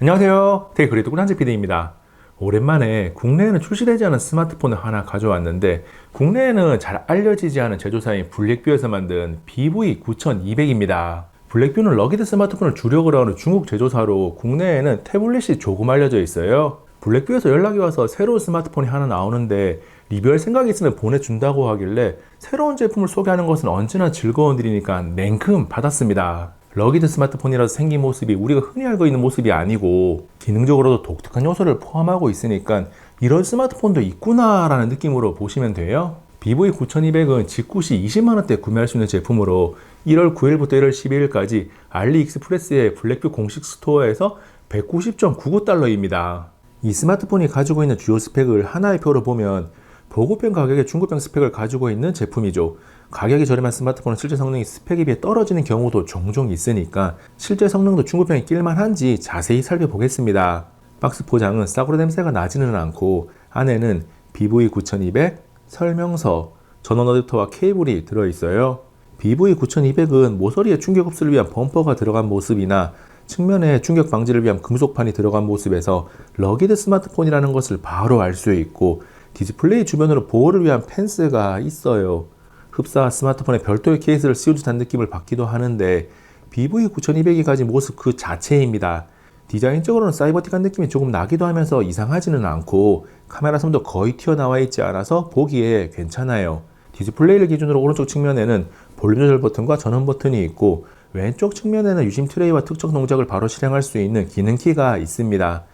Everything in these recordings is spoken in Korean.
안녕하세요. 테크리도 꿀한지 PD입니다. 오랜만에 국내에는 출시되지 않은 스마트폰을 하나 가져왔는데 국내에는 잘 알려지지 않은 제조사인 블랙뷰에서 만든 BV9200입니다. 블랙뷰는 러기드 스마트폰을 주력으로 하는 중국 제조사로 국내에는 태블릿이 조금 알려져 있어요. 블랙뷰에서 연락이 와서 새로운 스마트폰이 하나 나오는데 리뷰할 생각이 있으면 보내준다고 하길래 새로운 제품을 소개하는 것은 언제나 즐거운 일이니까 냉큼 받았습니다. 러기드 스마트폰이라서 생긴 모습이 우리가 흔히 알고 있는 모습이 아니고 기능적으로도 독특한 요소를 포함하고 있으니까 이런 스마트폰도 있구나 라는 느낌으로 보시면 돼요. BV9200은 직구 시 20만원대 구매할 수 있는 제품으로 1월 9일부터 1월 12일까지 알리익스프레스의 블랙뷰 공식 스토어에서 190.99달러입니다. 이 스마트폰이 가지고 있는 주요 스펙을 하나의 표로 보면 보급형 가격의 중급형 스펙을 가지고 있는 제품이죠. 가격이 저렴한 스마트폰은 실제 성능이 스펙에 비해 떨어지는 경우도 종종 있으니까 실제 성능도 중급형이 낄만한지 자세히 살펴보겠습니다. 박스 포장은 싸구려 냄새가 나지는 않고 안에는 BV9200, 설명서, 전원 어댑터와 케이블이 들어있어요. BV9200은 모서리에 충격 흡수를 위한 범퍼가 들어간 모습이나 측면에 충격 방지를 위한 금속판이 들어간 모습에서 러기드 스마트폰이라는 것을 바로 알 수 있고 디스플레이 주변으로 보호를 위한 펜스가 있어요. 흡사 스마트폰에 별도의 케이스를 씌운 듯한 느낌을 받기도 하는데 BV9200이 가진 모습 그 자체입니다. 디자인적으로는 사이버틱한 느낌이 조금 나기도 하면서 이상하지는 않고 카메라 섬도 거의 튀어나와 있지 않아서 보기에 괜찮아요. 디스플레이를 기준으로 오른쪽 측면에는 볼륨 조절 버튼과 전원 버튼이 있고 왼쪽 측면에는 유심 트레이와 특정 동작을 바로 실행할 수 있는 기능키가 있습니다.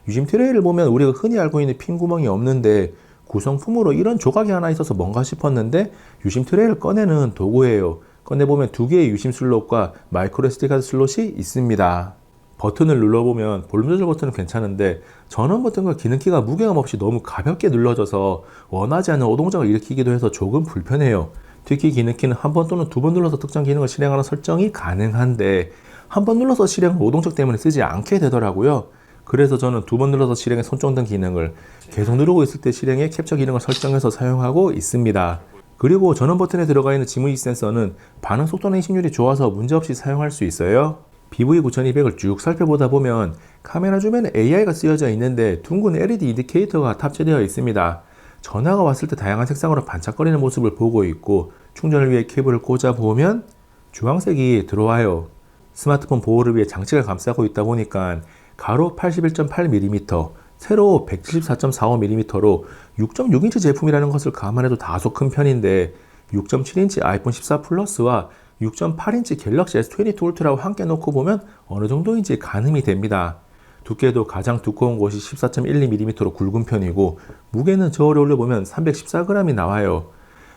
유심 트레이를 보면 우리가 흔히 알고 있는 핀 구멍이 없는데 구성품으로 이런 조각이 하나 있어서 뭔가 싶었는데 유심 트레이를 꺼내는 도구예요. 꺼내보면 두 개의 유심 슬롯과 마이크로 SD 카드 슬롯이 있습니다. 버튼을 눌러보면 볼륨 조절 버튼은 괜찮은데 전원 버튼과 기능키가 무게감 없이 너무 가볍게 눌러져서 원하지 않는 오동작을 일으키기도 해서 조금 불편해요. 특히 기능키는 한 번 또는 두 번 눌러서 특정 기능을 실행하는 설정이 가능한데 한 번 눌러서 실행을 오동작 때문에 쓰지 않게 되더라고요. 그래서 저는 두 번 눌러서 실행에 손정등 기능을 계속 누르고 있을 때 실행에 캡처 기능을 설정해서 사용하고 있습니다. 그리고 전원 버튼에 들어가 있는 지문 이식 센서는 반응 속도나 인식률이 좋아서 문제없이 사용할 수 있어요. BV9200을 쭉 살펴보다 보면 카메라 주변에 AI가 쓰여져 있는데 둥근 LED 인디케이터가 탑재되어 있습니다. 전화가 왔을 때 다양한 색상으로 반짝거리는 모습을 보고 있고 충전을 위해 케이블을 꽂아보면 주황색이 들어와요. 스마트폰 보호를 위해 장치를 감싸고 있다 보니까 가로 81.8mm, 세로 174.45mm로 6.6인치 제품이라는 것을 감안해도 다소 큰 편인데 6.7인치 아이폰 14 플러스와 6.8인치 갤럭시 S22 울트라와 함께 놓고 보면 어느 정도인지 가늠이 됩니다. 두께도 가장 두꺼운 곳이 14.12mm로 굵은 편이고 무게는 저울에 올려보면 314g이 나와요.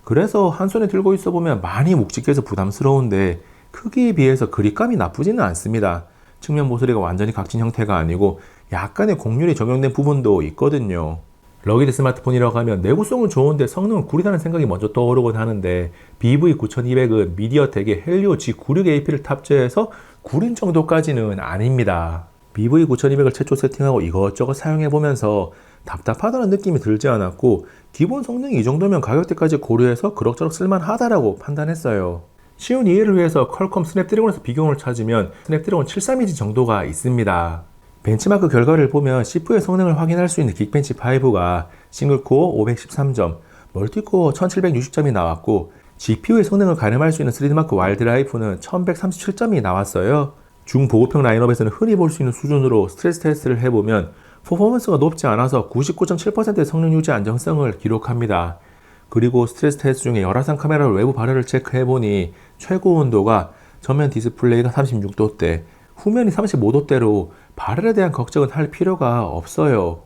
그래서 한 손에 들고 있어 보면 많이 묵직해서 부담스러운데 크기에 비해서 그립감이 나쁘지는 않습니다. 측면 모서리가 완전히 각진 형태가 아니고 약간의 곡률이 적용된 부분도 있거든요. 러기드 스마트폰이라고 하면 내구성은 좋은데 성능은 구리다는 생각이 먼저 떠오르곤 하는데 BV9200은 미디어텍의 헬리오 G96AP를 탑재해서 구린 정도까지는 아닙니다. BV9200을 최초 세팅하고 이것저것 사용해보면서 답답하다는 느낌이 들지 않았고 기본 성능이 이 정도면 가격대까지 고려해서 그럭저럭 쓸만하다라고 판단했어요. 쉬운 이해를 위해서 퀄컴 스냅드래곤에서 비교를 찾으면 스냅드래곤 732G 정도가 있습니다. 벤치마크 결과를 보면 CPU의 성능을 확인할 수 있는 긱벤치 5가 싱글코어 513점, 멀티코어 1760점이 나왔고 GPU의 성능을 가늠할 수 있는 3D마크 와일드라이프는 1137점이 나왔어요. 중보급형 라인업에서는 흔히 볼 수 있는 수준으로 스트레스 테스트를 해보면 퍼포먼스가 높지 않아서 99.7%의 성능 유지 안정성을 기록합니다. 그리고 스트레스 테스트 중에 열화상 카메라로 외부 발열을 체크해보니 최고 온도가 전면 디스플레이가 36도대, 후면이 35도대로 발열에 대한 걱정은 할 필요가 없어요.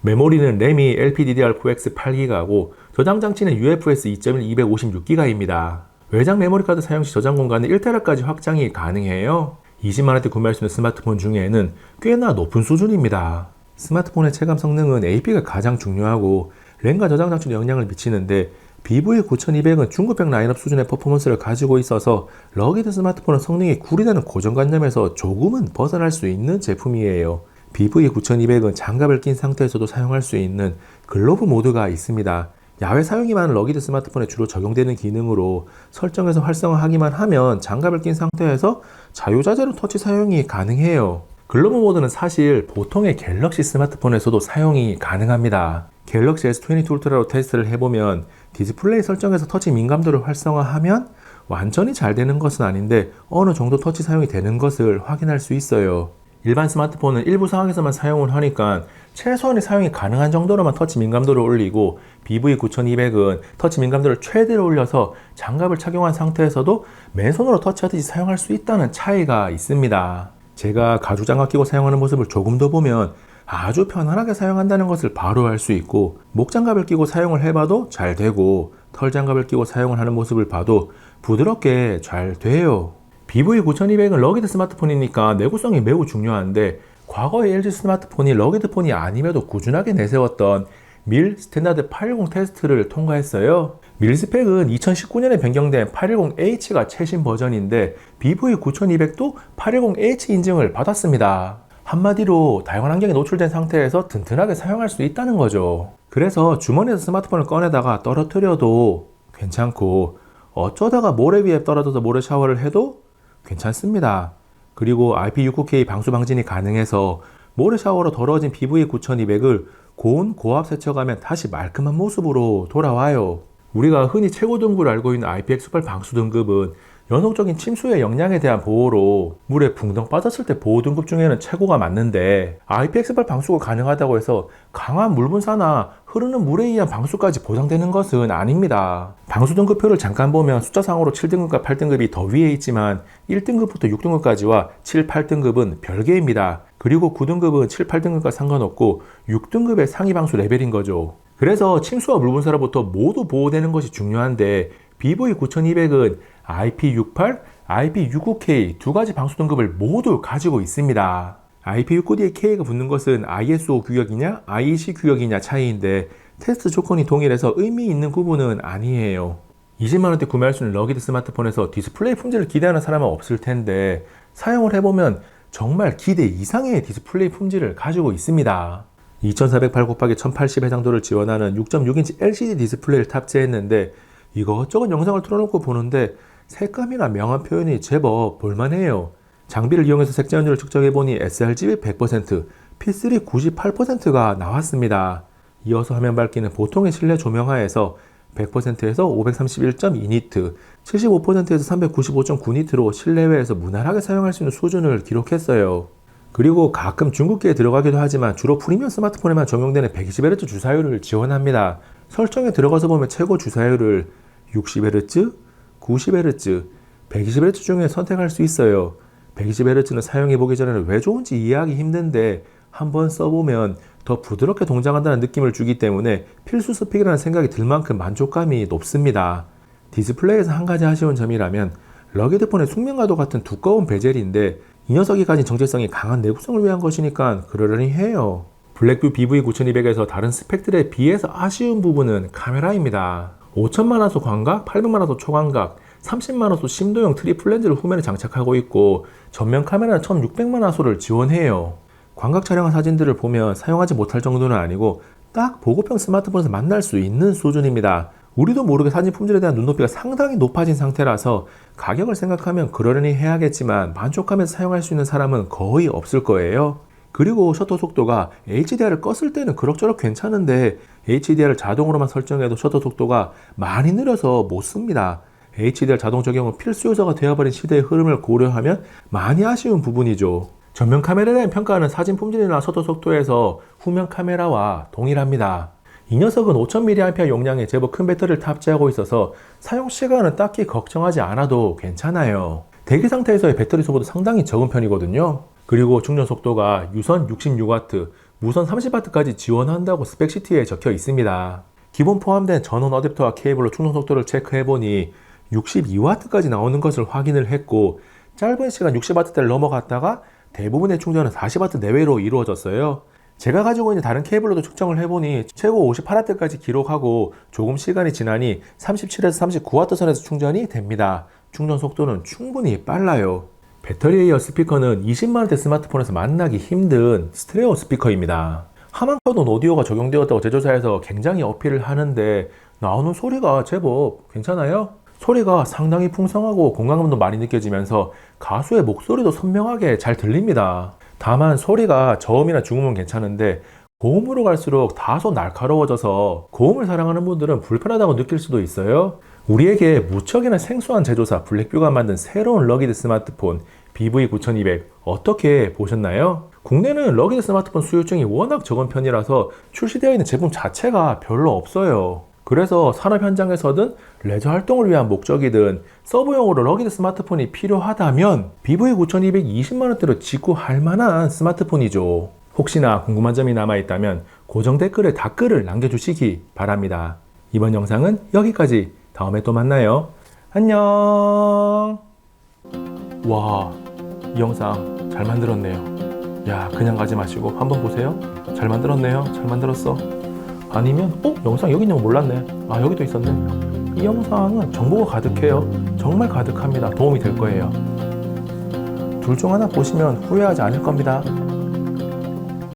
메모리는 램이 LPDDR4X 8기가고 저장 장치는 UFS 2.1 256기가입니다. 외장 메모리 카드 사용 시 저장 공간은 1TB까지 확장이 가능해요. 20만원대 구매할 수 있는 스마트폰 중에는 꽤나 높은 수준입니다. 스마트폰의 체감 성능은 AP가 가장 중요하고 램과 저장 장치에 영향을 미치는데 BV9200은 중급형 라인업 수준의 퍼포먼스를 가지고 있어서 러기드 스마트폰은 성능이 구리다는 고정관념에서 조금은 벗어날 수 있는 제품이에요. BV9200은 장갑을 낀 상태에서도 사용할 수 있는 글로브 모드가 있습니다. 야외 사용이 많은 러기드 스마트폰에 주로 적용되는 기능으로 설정해서 활성화하기만 하면 장갑을 낀 상태에서 자유자재로 터치 사용이 가능해요. 글로벌 모드는 사실 보통의 갤럭시 스마트폰에서도 사용이 가능합니다. 갤럭시 S22 울트라로 테스트를 해보면 디스플레이 설정에서 터치 민감도를 활성화하면 완전히 잘 되는 것은 아닌데 어느 정도 터치 사용이 되는 것을 확인할 수 있어요. 일반 스마트폰은 일부 상황에서만 사용을 하니까 최소한의 사용이 가능한 정도로만 터치 민감도를 올리고 BV9200은 터치 민감도를 최대로 올려서 장갑을 착용한 상태에서도 맨손으로 터치하듯이 사용할 수 있다는 차이가 있습니다. 제가 가죽 장갑 끼고 사용하는 모습을 조금 더 보면 아주 편안하게 사용한다는 것을 바로 알 수 있고, 목 장갑을 끼고 사용을 해봐도 잘 되고 털 장갑을 끼고 사용을 하는 모습을 봐도 부드럽게 잘 돼요. BV9200은 러기드 스마트폰이니까 내구성이 매우 중요한데, 과거의 LG 스마트폰이 러기드 폰이 아님에도 꾸준하게 내세웠던 밀 스탠다드 810 테스트를 통과했어요. 밀 스펙은 2019년에 변경된 810H가 최신 버전인데 BV9200도 810H 인증을 받았습니다. 한마디로 다양한 환경에 노출된 상태에서 튼튼하게 사용할 수 있다는 거죠. 그래서 주머니에서 스마트폰을 꺼내다가 떨어뜨려도 괜찮고, 어쩌다가 모래 위에 떨어져서 모래 샤워를 해도 괜찮습니다. 그리고 IP69K 방수 방진이 가능해서 모래 샤워로 더러워진 BV9200을 고온 고압 세척하면 다시 말끔한 모습으로 돌아와요. 우리가 흔히 최고 등급을 알고 있는 IPX8 방수 등급은 연속적인 침수의 역량에 대한 보호로 물에 붕덩 빠졌을 때 보호 등급 중에는 최고가 맞는데, IPX8 방수가 가능하다고 해서 강한 물 분사나 흐르는 물에 의한 방수까지 보장되는 것은 아닙니다. 방수 등급표를 잠깐 보면 숫자상으로 7등급과 8등급이 더 위에 있지만 1등급부터 6등급까지와 7, 8등급은 별개입니다. 그리고 9등급은 7, 8등급과 상관없고 6등급의 상위 방수 레벨인 거죠. 그래서 침수와 물 분사로부터 모두 보호되는 것이 중요한데, BV9200은 IP68, IP69K 두 가지 방수 등급을 모두 가지고 있습니다. IP69D에 K가 붙는 것은 ISO 규격이냐 IEC 규격이냐 차이인데, 테스트 조건이 동일해서 의미 있는 구분은 아니에요. 20만원대 구매할 수 있는 러기드 스마트폰에서 디스플레이 품질을 기대하는 사람은 없을 텐데, 사용을 해보면 정말 기대 이상의 디스플레이 품질을 가지고 있습니다. 2408x1080 해상도를 지원하는 6.6인치 LCD 디스플레이를 탑재했는데, 이것저것 영상을 틀어놓고 보는데 색감이나 명암 표현이 제법 볼만해요. 장비를 이용해서 색재 연율을 측정해보니 sRGB 100%, P3 98%가 나왔습니다. 이어서 화면 밝기는 보통의 실내 조명하에서 100%에서 531.2니트, 75%에서 395.9니트로 실내외에서 무난하게 사용할 수 있는 수준을 기록했어요. 그리고 가끔 중국계에 들어가기도 하지만 주로 프리미엄 스마트폰에만 적용되는 120Hz 주사율을 지원합니다. 설정에 들어가서 보면 최고 주사율을 60Hz, 90Hz, 120Hz 중에 선택할 수 있어요. 120Hz는 사용해보기 전에는 왜 좋은지 이해하기 힘든데 한번 써보면 더 부드럽게 동작한다는 느낌을 주기 때문에 필수 스펙이라는 생각이 들 만큼 만족감이 높습니다. 디스플레이에서 한 가지 아쉬운 점이라면 러기드폰의 숙면가도 같은 두꺼운 베젤인데, 이 녀석이 가진 정체성이 강한 내구성을 위한 것이니까 그러려니 해요. 블랙뷰 BV9200에서 다른 스펙들에 비해서 아쉬운 부분은 카메라입니다. 5000만화소 광각, 800만화소 초광각, 30만화소 심도형 트리플 렌즈를 후면에 장착하고 있고, 전면 카메라는 1600만화소를 지원해요. 광각 촬영한 사진들을 보면 사용하지 못할 정도는 아니고 딱 보급형 스마트폰에서 만날 수 있는 수준입니다. 우리도 모르게 사진 품질에 대한 눈높이가 상당히 높아진 상태라서 가격을 생각하면 그러려니 해야겠지만 만족하면서 사용할 수 있는 사람은 거의 없을 거예요. 그리고 셔터 속도가 HDR을 껐을 때는 그럭저럭 괜찮은데 HDR을 자동으로만 설정해도 셔터 속도가 많이 느려서 못 씁니다. HDR 자동 적용은 필수 요소가 되어버린 시대의 흐름을 고려하면 많이 아쉬운 부분이죠. 전면 카메라에 대한 평가는 사진 품질이나 셔터 속도에서 후면 카메라와 동일합니다. 이 녀석은 5000mAh 용량의 제법 큰 배터리를 탑재하고 있어서 사용 시간은 딱히 걱정하지 않아도 괜찮아요. 대기 상태에서의 배터리 소모도 상당히 적은 편이거든요. 그리고 충전 속도가 유선 66W, 무선 30W까지 지원한다고 스펙시트에 적혀 있습니다. 기본 포함된 전원 어댑터와 케이블로 충전 속도를 체크해보니 62W까지 나오는 것을 확인을 했고, 짧은 시간 60W대를 넘어갔다가 대부분의 충전은 40W 내외로 이루어졌어요. 제가 가지고 있는 다른 케이블로도 측정을 해보니 최고 58W까지 기록하고 조금 시간이 지나니 37에서 39W 선에서 충전이 됩니다. 충전 속도는 충분히 빨라요. 배터리에 이어 스피커는 20만원대 스마트폰에서 만나기 힘든 스테레오 스피커입니다. 하만카돈 오디오가 적용되었다고 제조사에서 굉장히 어필을 하는데 나오는 소리가 제법 괜찮아요. 소리가 상당히 풍성하고 공간감도 많이 느껴지면서 가수의 목소리도 선명하게 잘 들립니다. 다만 소리가 저음이나 중음은 괜찮은데 고음으로 갈수록 다소 날카로워져서 고음을 사랑하는 분들은 불편하다고 느낄 수도 있어요. 우리에게 무척이나 생소한 제조사 블랙뷰가 만든 새로운 러기드 스마트폰 BV9200 어떻게 보셨나요? 국내는 러기드 스마트폰 수요증이 워낙 적은 편이라서 출시되어 있는 제품 자체가 별로 없어요. 그래서 산업 현장에서든 레저 활동을 위한 목적이든 서브용으로 러기드 스마트폰이 필요하다면 BV9200 20만원대로 직구할 만한 스마트폰이죠. 혹시나 궁금한 점이 남아있다면 고정 댓글에 댓글을 남겨주시기 바랍니다. 이번 영상은 여기까지. 다음에 또 만나요. 안녕. 와, 이 영상 잘 만들었네요. 야, 그냥 가지 마시고 한번 보세요. 잘 만들었네요. 잘 만들었어. 아니면 영상 여기 있는 거 몰랐네. 아, 여기도 있었네. 이 영상은 정보가 가득해요. 정말 가득합니다. 도움이 될 거예요. 둘 중 하나 보시면 후회하지 않을 겁니다.